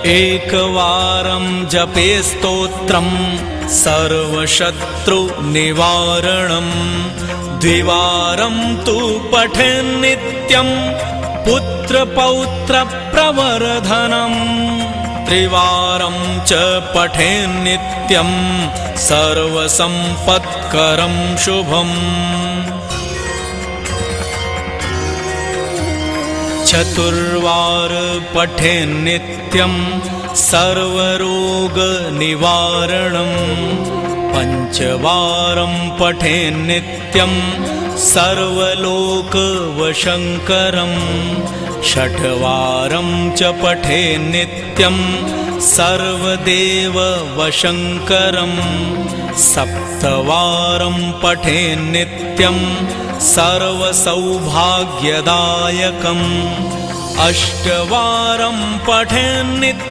एकवारं जपे स्तोत्रं सर्वशत्रुनिवारणम् द्विवारं तु पठेन्नित्यं पुत्रपौत्रप्रवर्धनम् त्रिवारं च पठेन्नित्यं सर्वसम्पत्करं शुभम् चतुर्वार पठेन्नित्यं सर्वरोगनिवारणम् पंचवारं पठेन्नित्यं सर्वलोकवशङ्करम् षट्वारं च पठेन्नित्यं सर्वदेववशङ्करम् सप्तवारं पठेन्नित्यं सर्वसौभाग्यदायकम् अष्टवारं पठेन्नित्यं